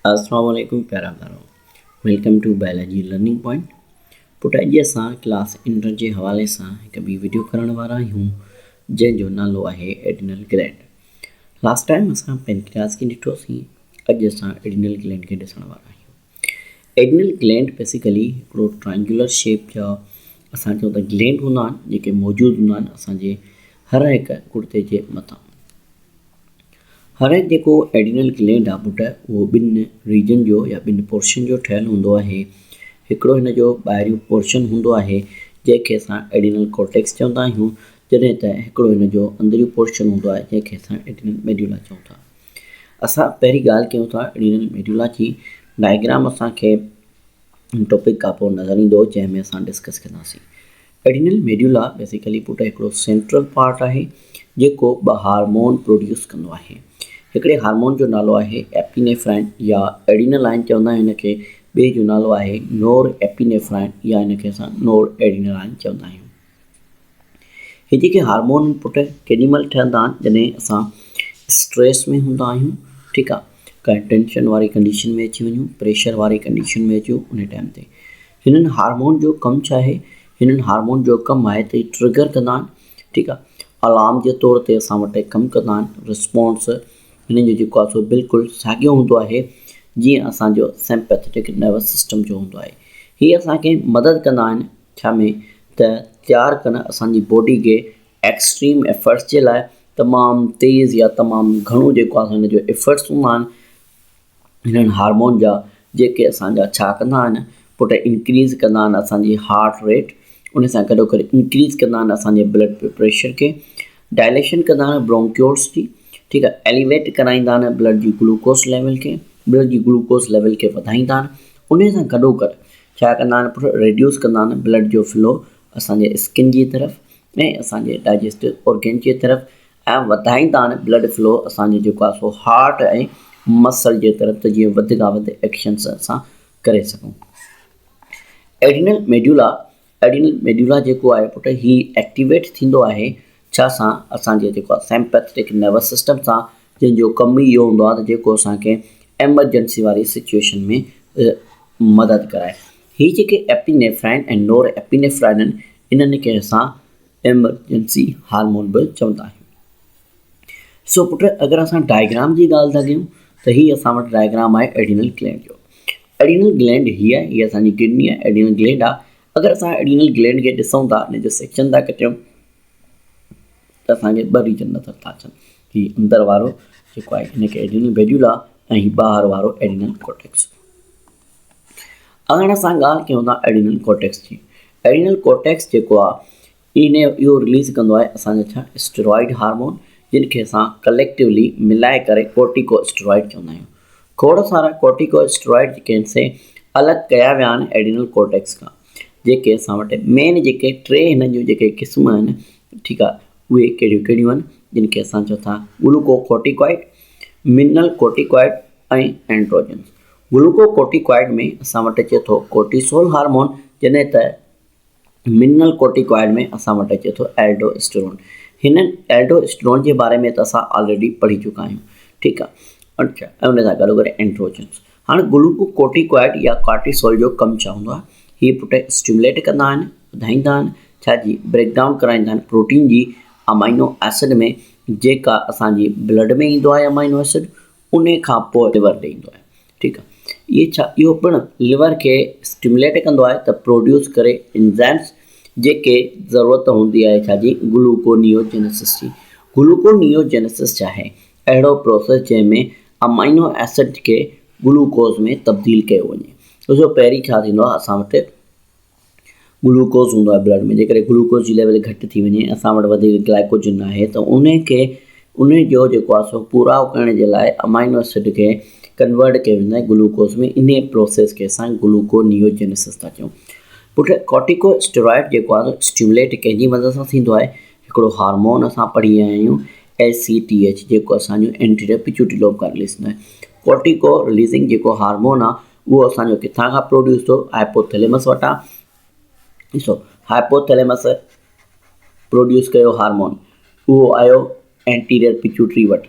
अस्सलाम वालेकुम प्यारा ॿारो, welcome to biology learning point. पुट अॼु असां क्लास इंटर जे हवाले सां हिकु ॿी वीडियो करण वारा आहियूं जंहिंजो नालो आहे एडिनल ग्लैंड। लास्ट टाइम असां पेनक्रियास खे ॾिठोसीं, अॼु असां एडिनल ग्लैंड खे ॾिसण वारा आहियूं। एडिनल ग्लैंड बेसिकली हिकिड़ो ट्रायंगुलर शेप जा असां चऊं त ग्लैंड हूंदा आहिनि जेके मौजूदु हूंदा आहिनि असांजे हर हिकु कुर्ते जे मथां। हर हिकु जेको एडिनल ग्लैंड आहे पुट उहो ॿिनि रीजन जो या ॿिनि पोर्शन जो ठहियलु हूंदो आहे। हिकिड़ो हिन जो ॿाहिरियों पोर्शन हूंदो आहे जंहिंखे असां एडिनल कॉर्टेक्स चवंदा आहियूं, जॾहिं त हिकिड़ो हिन जो अंदरियों पोर्शन हूंदो आहे जंहिंखे असां एडिनल मेड्यूला चऊं था। असां पहिरीं ॻाल्हि कयूं था एडिनल मेड्यूला जी। डायग्राम असांखे टॉपिक खां पोइ नज़र ईंदो जंहिंमें असां डिस्कस कंदासीं। एडिनल मेड्यूला बेसिकली पुट हिकिड़ो सेंट्रल पार्ट आहे जेको ॿ हार्मोन प्रोड्यूस कंदो आहे। हिकिड़े हार्मोन जो नालो आहे एपिनेफ्राइन या एडिनलाइन चवंदा आहियूं हिनखे, ॿिए जो नालो आहे नोर एपिनेफ्राइन या हिनखे असां नोर एडिनलाइन चवंदा आहियूं। हे जेके हार्मोन पुट केॾी महिल ठहंदा आहिनि जॾहिं असां स्ट्रेस में हूंदा आहियूं, ठीकु आहे, कंहिं टेंशन वारी कंडीशन में अची वञूं, प्रेशर वारी कंडीशन में अचूं, उन टाइम ते हिननि हार्मोन जो कमु छा आहे? हिननि हार्मोन जो कमु आहे त ट्रिगर कंदा आहिनि, ठीकु आहे, अलार्म जे तौर ते असां वटि कमु कंदा आहिनि। रिस्पॉन्स हिन जो जेको आहे सो बिल्कुलु साॻियो हूंदो आहे जीअं असांजो सिंपैथेटिक नर्वस सिस्टम जो हूंदो आहे। हीअ असांखे मदद कंदा आहिनि छा में त तयारु कनि असांजी बॉडी खे एक्सट्रीम एफर्ट्स जे लाइ। तमामु तेज़ या तमामु घणो जेको आहे हिन जो एफर्ट्स हूंदा आहिनि हिननि हार्मोन जा, जेके असांजा छा कंदा आहिनि पुट इंक्रीज़ कंदा आहिनि असांजी हार्ट रेट, उन सां गॾो गॾु इंक्रीज़ कंदा आहिनि असांजे ब्लड प्रेशर खे, डायलेशन कंदा आहिनि ब्रोंक्योल्स जी, ठीकु आहे, एलिवेट कराईंदा आहिनि ब्लड जी ग्लूकोस लेवल खे, ब्लड जी ग्लूकोस लेवल खे वधाईंदा आहिनि। उन सां गॾो गॾु छा कंदा आहिनि पुट रिड्यूस कंदा आहिनि ब्लड जो फ्लो असांजे स्किन जी तरफ़ ऐं असांजे डाइजेस्टिव ऑर्गन जे तरफ़, ऐं वधाईंदा आहिनि ब्लड फ्लो असांजो जेको आहे सो हार्ट ऐं मसल जे तरफ़, त जीअं वधि खां वधि एक्शन्स असां करे सघूं। एडिनल मेड्यूला जेको आहे पुट ही एक्टिवेट थींदो आहे छा सां? असांजे जेको आहे सिंपैथेटिक नर्वस सिस्टम सां, जंहिंजो कमु इहो हूंदो आहे त जेको असांखे एमरजेंसी वारी सिचुएशन में मदद कराए। ही जेके एपिनेफ्राइन ऐं नोर एपिनेफ्राइन आहिनि, इन्हनि खे असां एमरजेंसी हार्मोन बि चवंदा आहियूं। सो पुट अगरि असां डायग्राम जी ॻाल्हि था कयूं त हीअ असां वटि डायग्राम आहे एडिनल ग्लैंड जो। एडिनल ग्लैंड हीअ आहे, हीअ असांजी किडनी आहे, एडिनल ग्लैंड आहे। अगरि असां एडिनल ग्लैंड खे ॾिसूं था, हिन जो सेक्शन था कटियूं त असांखे ॿ रीजन नज़र था अचनि। हीअ अंदरि वारो जेको आहे हिनखे एडिनल मेड्यूला ऐं हीअ ॿाहिरि वारो एडिनल कॉर्टेक्स। अगरि असां ॻाल्हि कयूं था एडिनल कॉर्टेक्स जी, एडिनल कॉर्टेक्स जेको आहे इहो रिलीज़ कंदो आहे असांजा छा स्टेरॉइड हार्मोन, जिनखे असां कलेक्टिवली मिलाए करे कोर्टिकोस्टेरॉइड चवंदा आहियूं। खोड़ सारा कोर्टिकोस्टेरॉइड जेके आहिनि अलॻि कया विया आहिनि एडिनल कॉर्टेक्स खां, जेके असां वटि मेन जेके टे हिन जूं जेके क़िस्म आहिनि, ठीकु आहे, उहे कहिड़ियूं आहिनि, जिनखे असां चऊं था ग्लूकोकोर्टिकॉइड, मिनरल कोर्टिकॉइड ऐं एंड्रोजन्स। ग्लूकोकोर्टिकॉइड में असां वटि अचे थो कोर्टिसोल हार्मोन, जॾहिं त मिनरल कोर्टिकॉइड में असां वटि अचे थो एल्डोस्टेरोन। हिननि एल्डोस्टेरोन जे बारे में त असां ऑलरेडी पढ़ी चुका आहियूं, ठीकु आहे। अच्छा, ऐं उन सां गॾो गॾु एंड्रोजन्स। हाणे ग्लूकोकोर्टिकॉइड या कोर्टिसोल जो कमु छा हूंदो आहे? हीअ पुट स्टिमुलेट कंदा आहिनि, वधाईंदा आहिनि छा जी ब्रेकडाउन कराईंदा आहिनि प्रोटीन जी अमाइनो एसिड में, जेका असांजी ब्लड में ईंदो आहे अमाइनो एसिड, उन खां पोइ लिवर ॾे ईंदो आहे, ठीकु आहे। इहो पिणु लिवर खे स्टिमुलेट कंदो आहे त प्रोड्यूस करे एंजाइम्स, जेके ज़रूरत हूंदी आहे छा जी ग्लूकोनियोजेनेसिस जी। ग्लूकोनियोजेनेसिस छा आहे? अहिड़ो प्रोसेस जंहिंमें अमाइनो एसिड खे ग्लूकोज़ में तब्दील कयो वञे। ॾिसो पहिरीं छा थींदो आहे, असां वटि ग्लूकोज़ हूंदो आहे ब्लड में, जेकॾहिं ग्लूकोज़ जी लेवल घटि थी वञे, असां वटि वधीक ग्लाइकोजन आहे, त उन जो जेको आहे सो पूराव करण जे लाइ अमाइनो एसिड खे कन्वर्ट कयो वेंदो आहे ग्लूकोज़ में। इन प्रोसेस खे असां ग्लूकोनियोजेनेसिस था चऊं। पुट कोर्टिकोस्टेरॉइड जेको आहे स्टिमुलेट कंहिंजी मदद सां थींदो आहे? हिकिड़ो हार्मोन असां पढ़ी आया आहियूं ACTH, जेको असांजो एंटीरियर पिट्यूटरी लोब खां रिलीज़ थींदो आहे। कोर्टिको रिलीज़िंग जेको हार्मोन आहे उहो असांजो किथां खां प्रोड्यूस थियो? हाइपोथैलेमस वटां। ॾिसो, हाइपोथैलेमस प्रोड्यूस कयो हार्मोन, उहो आयो एंटीरियर पिट्यूटरी वटि।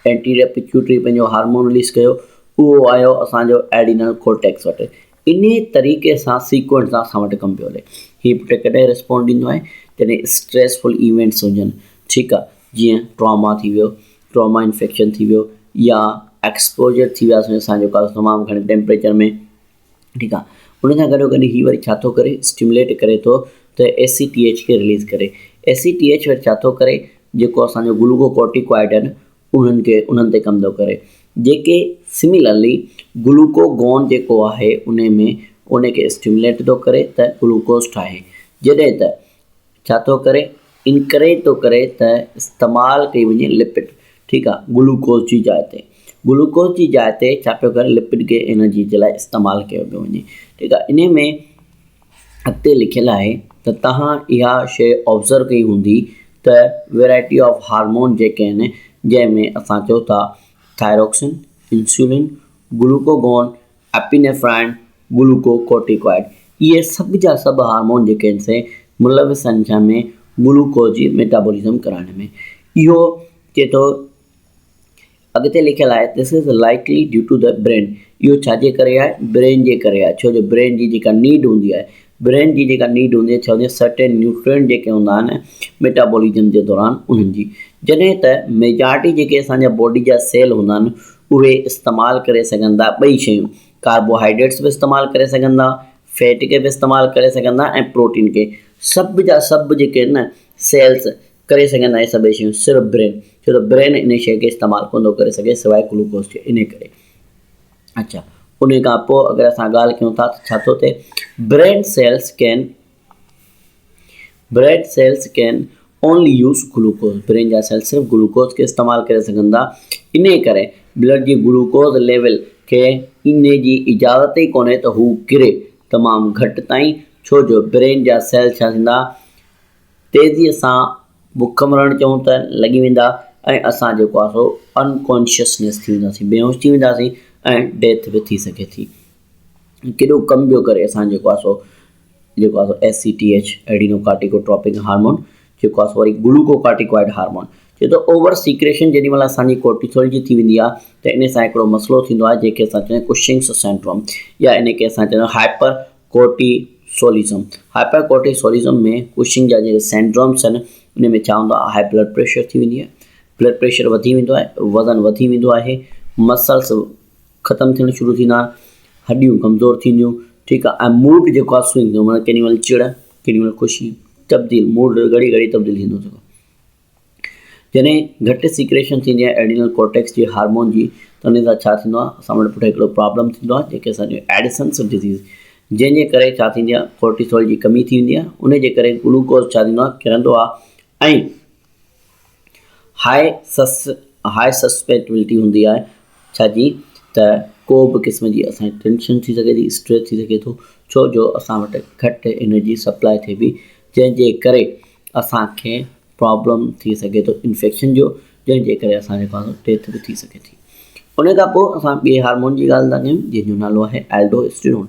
एंटीरियर पिट्यूटरी पंहिंजो हार्मोन रिलीज़ कयो, उहो आयो असांजो एडिनल कोर्टेक्स वटि। इन तरीक़े सां सीक्वेंस सां असां वटि कमु पियो हले। हीउ पुटु कॾहिं रिस्पॉन्ड ॾींदो आहे जॾहिं स्ट्रेसफुल इवेंट्स हुजनि, ठीकु आहे, जीअं ट्रॉमा थी वियो, ट्रॉमा इन्फेक्शन थी वियो, या एक्सपोजर थी वियासीं असां जेको आहे तमामु घणे टेम्परेचर में, ठीकु आहे। उन सां गॾोगॾु हीउ वरी छा थो करे, स्टिमुलेट करे थो त ACTH खे रिलीज़ करे। ACTH वरी छा थो करे, जेको असांजो ग्लूकोकोर्टिकॉइड आहिनि उन्हनि ते कमु थो करे, जेके सिमिलरली ग्लूकोगॉन जेको आहे उनखे स्टिमुलेट थो करे त ग्लूकोज़ ठाहे। जॾहिं त छा थो करे, इनकरेज थो करे त इस्तेमालु कई वञे लिपिड, ठीकु आहे, ग्लूकोज़ जी जाइ ते। ग्लूकोज़ जी जाइ ते छा पियो करे, लिपिड खे एनर्जी जे लाइ इस्तेमालु कयो पियो वञे, ठीकु आहे। इन में अॻिते लिखियलु आहे त तव्हां इहा शइ ऑब्ज़र्व कई हूंदी त वैराइटी ऑफ हार्मोन जेके आहिनि, जंहिंमें असां चऊं था thyroxine, insulin, glucagon, epinephrine, glucocorticoid, इहे सभु जा सभु हार्मोन जेके आहिनि से मुलविस आहिनि जंहिंमें ग्लूकोज जी मेटाबॉलिज़म कराइण में। इहो चए थो, अॻिते लिखियलु आहे this is likely due to the brain. इहो छाजे करे आहे, ब्रेन जे करे आहे। छो जो ब्रेन जी जेका नीड हूंदी आहे, छा हूंदी आहे, सर्टेन न्यूट्रिएंट जेके हूंदा आहिनि मेटाबॉलिज़म जे दौरान उन्हनि जी, जॾहिं त मेजॉरिटी जेके असांजा बॉडी जा सेल हूंदा आहिनि उहे इस्तेमालु करे सघंदा ॿई शयूं, कार्बोहाइड्रेट्स बि इस्तेमालु करे सघंदा, फैट खे बि इस्तेमालु करे सघंदा ऐं प्रोटीन खे, सभु जा सभु जेके आहिनि न सेल्स करे सघंदा इहे सभई शयूं, सिर्फ़ु ब्रेन, छो त ब्रेन इन शइ खे इस्तेमालु कोन थो करे सघे सवाइ ग्लूकोज़ खे, इन करे। अच्छा, उन खां पोइ अगरि असां ॻाल्हि कयूं था त छा थो थिए, brain cells can only use glucose. Brain जा सेल्स सिर्फ़ु ग्लूकोज खे इस्तेमालु करे सघंदा, इन करे ब्लड जी ग्लूकोज लेवल खे इन जी इजाज़त ई कोन्हे त हू किरे तमामु घटि ताईं, छो जो ब्रेन जा सेल्स छा थींदा, तेज़ीअ सां बुख मरणु चऊं त लॻी वेंदा ऐं असां जेको आहे सो अनकॉन्शियसनेस थी वेंदासीं, बेहोश थी वेंदासीं ऐं डेथ बि थी सघे थी। केॾो कमु पियो करे असां जेको आहे सो ACTH एडिनोकार्टिकोट्रोपिक हार्मोन, जेको आहे सो वरी ग्लूकोकार्टिकॉइड हार्मोन। छो त ओवर सीक्रेशन जेॾी महिल असांजी कोर्टिसोल जी थी वेंदी आहे त इन सां हिकिड़ो मसइलो थींदो आहे जंहिंखे असां चवंदा आहियूं कुशिंग्स सिंड्रोम, या इनखे असां चवंदा आहियूं हाइपर कोर्टिसोलिज़म में कुशिंग जा जेके सिंड्रोम्स आहिनि उन में छा हूंदो आहे, हाई ब्लड प्रेशर थी वेंदी आहे, ब्लड प्रेशर वधी वेंदो आहे, वज़न वधी वेंदो आहे, मसल्स ख़तमु थियणु शुरू थींदा, हॾियूं कमज़ोर थींदियूं, ठीकु आहे, ऐं मूड जेको आहे स्विंग थींदो, माना केॾी महिल चिड़, केॾी महिल ख़ुशी, तब्दील, मूड घड़ी घड़ी तब्दील थींदो थो। जॾहिं घटि सीक्रेशन थींदी आहे एडिनल कोर्टेक्स जी हार्मोन जी, त उन सां छा थींदो आहे, असां वटि पुठि हिकिड़ो प्रॉब्लम थींदो आहे जेके असांजो एडिसन्स डिज़ीज़, जंहिंजे करे छा थींदी आहे, कोर्टिसोल जी कमी थी वेंदी आहे, उनजे करे ग्लूकोज छा थींदो आहे, किरंदो आहे ऐं हाई सस्पेक्टिबिलिटी हूंदी आहे छाजी, त को बि क़िस्म जी असांजी टेंशन थी सघे थी, स्ट्रेस थी सघे थो, छो जो असां वटि घटि एनर्जी सप्लाई थिए थी, जंहिंजे करे असांखे प्रॉब्लम थी सघे थो इन्फेक्शन जो, जंहिंजे करे असांजे पास डेथ बि थी सघे थी। उन खां पोइ असां ॿिए हार्मोन जी ॻाल्हि था कयूं जंहिंजो नालो आहे एल्डोस्टेरोन।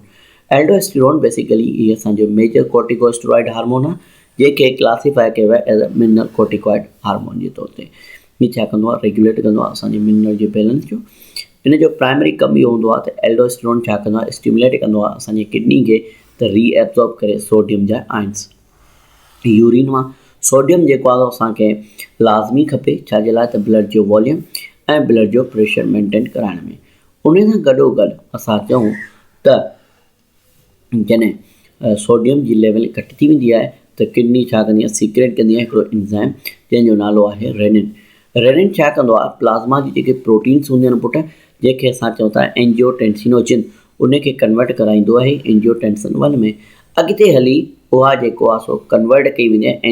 एल्डोस्टेरोन बेसिकली इहे असांजो मेजर कोर्टिकोस्टेरॉइड हार्मोन आहे, जंहिंखे क्लासीफाई कयो आहे एज़ अ मिनरल कोर्टिकॉइड हार्मोन जे तौर ते। हीउ छा कंदो आहे, रेगुलेट कंदो आहे असांजे मिनरल जे बैलेंस जो। इन जो प्राइमरी कमु इहो हूंदो आहे त एल्डोस्टेरोन छा कंदो आहे, स्टिमुलेट कंदो आहे असांजी किडनी खे त रीएब्सॉर्ब करे सोडियम जा आयन्स। यूरिन मां सोडियम जेको आहे असांखे लाज़मी खपे, छाजे लाइ, त ब्लड जो वॉल्यूम ऐं ब्लड जो प्रेशर मेंटेन कराइण में। उन सां गॾोगॾु असां चऊं त जॾहिं सोडियम जी लेवल घटि थी वेंदी आहे त किडनी छा कंदी आहे, सीक्रेट कंदी आहे हिकिड़ो एंजाइम जंहिंजो नालो आहे रेनिन। रेनिन छा कंदो आहे, प्लाज़्मा जी जेके प्रोटीन्स हूंदियूं आहिनि पुटु, जंहिंखे असां चऊं था एंजियोटेंसिनोजिन, उनखे कन्वर्ट कराईंदो आहे एंजियोटेंसिन 1 में। अॻिते हली उहा जेको आहे सो कन्वर्ट कई वेंदी आहे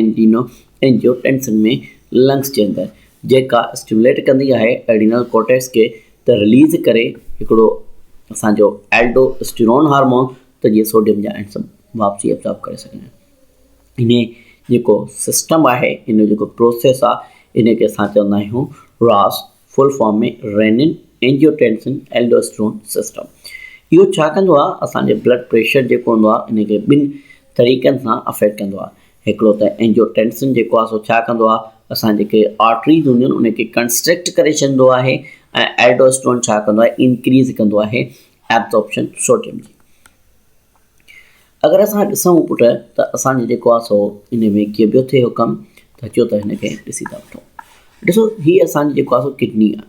एंजियोटेंसिन में लंग्स जे अंदरि, जेका स्टिमुलेट कंदी आहे एडिनल कोर्टेक्स खे त रिलीज़ करे हिकिड़ो असांजो एल्डोस्टेरोन हार्मोन, त जीअं सोडियम जा आयन सभु वापसी एब्सॉर्ब करे सघनि। इन जेको सिस्टम आहे, इन जेको प्रोसेस आहे, इनखे असां चवंदा आहियूं रास, फुल फॉर्म में रेनिन एंजियोटेंसिन एल्डोस्टेरोन सिस्टम। इहो छा कंदो आहे, असांजे ब्लड प्रेशर जेको हूंदो आहे इनखे ॿिनि तरीक़नि सां अफेक्ट कंदो आहे। हिकिड़ो त एंजियोटेंसिन जेको आहे सो छा कंदो आहे, असां जेके आर्टरीज़ हूंदियूं आहिनि उनखे कंस्ट्रिक्ट करे छॾींदो आहे ऐं एल्डोस्टेरोन छा कंदो आहे, इंक्रीज़ कंदो आहे एब्ज़ॉर्प्शन सोडियम जी। अगरि असां ॾिसूं पुट त असांजो जेको आहे सो इन में कीअं ॿियो थिए कमु, त अचो त हिनखे ॾिसी था वठूं। ॾिसो हीअ असांजी जेको आहे सो किडनी आहे,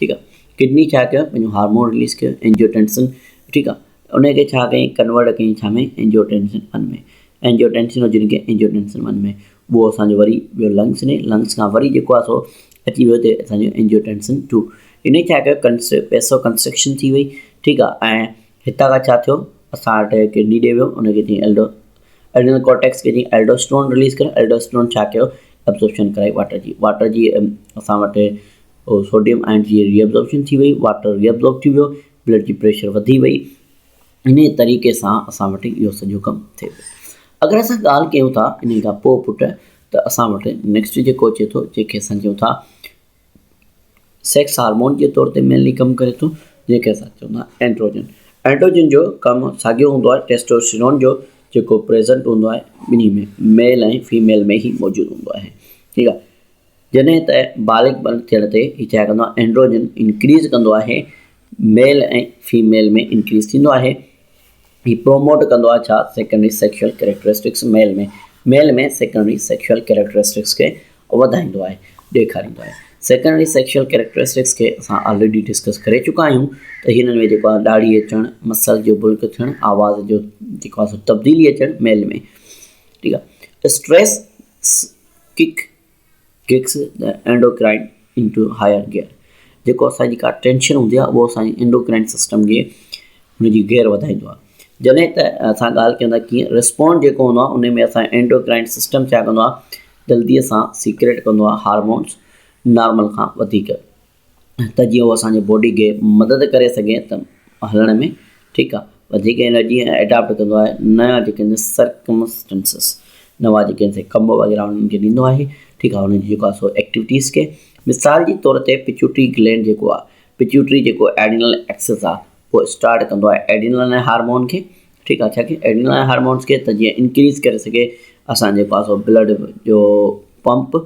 ठीकु आहे। किडनी छा कयो, पंहिंजो हार्मोन रिलीज़ कयो एंजियोटेंसिन, ठीकु आहे। उनखे छा कयईं, कन्वर्ट कयईं छा में, एंजियोटेंसिन 1 में। एंजियोटेंसिन हुजनि खे एंजियोटेंसिन 1 में, उहो असांजो वरी ॿियो लंग्स में, लंग्स खां वरी जेको आहे सो अची वियो हिते असांजो एंजियोटेंसिन 2। इन छा कयो, पैसो कंस्ट्रक्शन थी वई, ठीकु आहे। ऐं हितां खां छा थियो, असां वटि किडनी ॾे वियो, उनखे चई एड्रिनल कॉर्टेक्स खे चई एल्डोस्टेरोन रिलीज़ कयो। एल्डोस्टेरोन छा कयो, एब्ज़ॉर्प्शन कराई वाटर जी असां वटि सोडियम आयन जी रीएब्ज़ॉर्प्शन थी वई, वाटर रीएब्ज़ॉर्ब थी वियो, ब्लड जी प्रेशर वधी वई। इन तरीक़े सां असां वटि इहो सॼो कमु थिए पियो। अगरि असां ॻाल्हि कयूं था इन खां पोइ पुट, त असां वटि नेक्स्ट जेको अचे थो, जंहिंखे असां चऊं था सेक्स हार्मोन जे तौर ते मेनली कमु करे थो, जंहिंखे असां चवंदा आहियूं एंड्रोजन। एंड्रोजन जो कमु साॻियो हूंदो आहे टेस्टोस्टेरोन जो, जेको प्रेज़ेंट हूंदो आहे ॿिन्ही में, मेल ऐं फीमेल में ई मौजूदु हूंदो आहे, ठीकु आहे। जॾहिं त बालिग थियण ते हीअ छा कंदो आहे, एंड्रोजन इंक्रीज़ कंदो आहे, मेल ऐं फीमेल में इंक्रीज़ थींदो आहे। हीअ प्रोमोट कंदो आहे छा, सेकेंडरी सेक्शुअल कैरेक्टरिस्टिक्स मेल में सेकेंडरी सेक्शुअल कैरेक्टरिस्टिक्स खे वधाईंदो आहे, ॾेखारींदो आहे। सेकेंडरी सेक्शुअल कैरेक्टरिस्टिक्स खे असां ऑलरेडी डिस्कस करे चुका आहियूं, त हिननि में जेको आहे ॾाढ़ी अचणु, मसल जो बुल्क थियणु, आवाज़ जो जेको आहे सो तब्दीली अचणु मेल में, ठीकु आहे। Stress kicks the endocrine into higher gear, जेको असांजी का टेंशन हूंदी आहे उहो असांजी एंडोक्राइन सिस्टम खे हुनजी गियर वधाईंदो आहे। जॾहिं त असां ॻाल्हि कंदा कीअं रिस्पॉन्ड जेको हूंदो आहे, उन में असां एंडोक्राइन सिस्टम छा कंदो आहे, जल्दीअ सां सीक्रेट कंदो आहे हार्मोन्स नॉर्मल खां वधीक, त जीअं उहो असांजे बॉडी खे मदद करे सघे त हलण में, ठीकु आहे। वधीक एनर्जी एडाप्ट कंदो आहे नया जेके सर्कमस्टेंसिस, नवां जेके कम वग़ैरह उन्हनि खे ॾींदो आहे, ठीकु आहे। हुनजी जेको आहे सो एक्टिविटीज़ खे, मिसाल जे तौर ते पिट्यूटरी ग्लैंड जेको आहे, पिट्यूटरी जेको एड्रिनल एक्सिस आहे, उहो स्टार्ट कंदो आहे एड्रिनल हार्मोन खे, ठीकु आहे। छा की एड्रिनल हार्मोन्स खे त जीअं इंक्रीज़ करे सघे असांजे पास ब्लड जो पंप,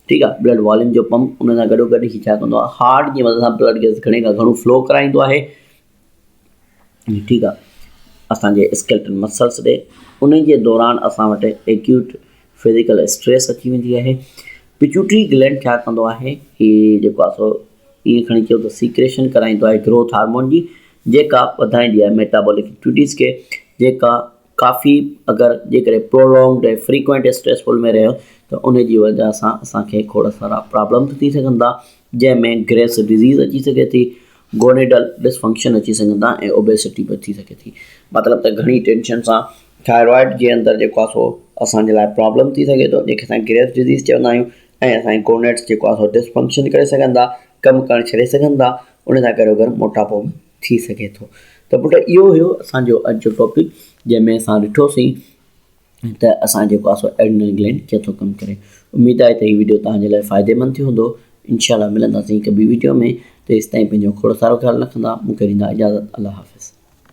ठीकु आहे, ब्लड वॉल्यूम जो पंप। उन सां गॾोगॾु ही छा कंदो आहे, हार्ट जी मदद सां ब्लड खे घणे खां घणो फ्लो कराईंदो आहे, ठीकु आहे, असांजे स्केलेटल मसल्स ॾे। उन जे दौरान असां वटि एक्यूट फिज़िकल स्ट्रेस अची वेंदी आहे। पिट्यूटरी ग्लैंड छा कंदो आहे, हीअ जेको आहे सो ईअं खणी चयो त सीक्रेशन कराईंदो आहे ग्रोथ हार्मोन जी, जेका वधाईंदी आहे मेटाबॉलिक एक्टिविटीज़ खे, जेका काफ़ी अगरि जेकॾहिं प्रोलॉन्ग्ड ऐं फ्रीक्वेंट स्ट्रेसफुल में रहियो त उन जी वजह सां असांखे खोड़ सारा प्रॉब्लम थी सघनि था, जंहिंमें ग्रेस डिज़ीज़ अची सघे थी, गोनेडल डिसफंक्शन अची सघंदा ऐं ओबेसिटी बि थी सघे थी। मतिलबु त घणी टेंशन सां थायरॉइड जे अंदरि जेको आहे सो असांजे लाइ प्रॉब्लम थी सघे थो, जंहिंखे असां ग्रेस डिज़ीज़ चवंदा आहियूं। ऐं असांजे गोनेड्स जेको आहे सो डिसफंक्शन करे सघनि था, कमु करणु छॾे सघनि था, उन सां गॾोगॾु मोटापो बि थी सघे थो। त पुट इहो हुयो असांजो अॼु जो टॉपिक, जंहिंमें असां ॾिठोसीं त असां जेको आहे सो एड्रिनल ग्लैंड कीअं थो कमु करे। उमेदु आहे त हीउ वीडियो तव्हांजे लाइ फ़ाइदेमंद थियो हूंदो। इंशाअल्लाह मिलंदासीं हिकु ॿी वीडियो में, तेसिताईं पंहिंजो खोड़ सारो ख़्यालु रखंदा। मूंखे ॾींदा इजाज़त। अल्लाह हाफ़िज़।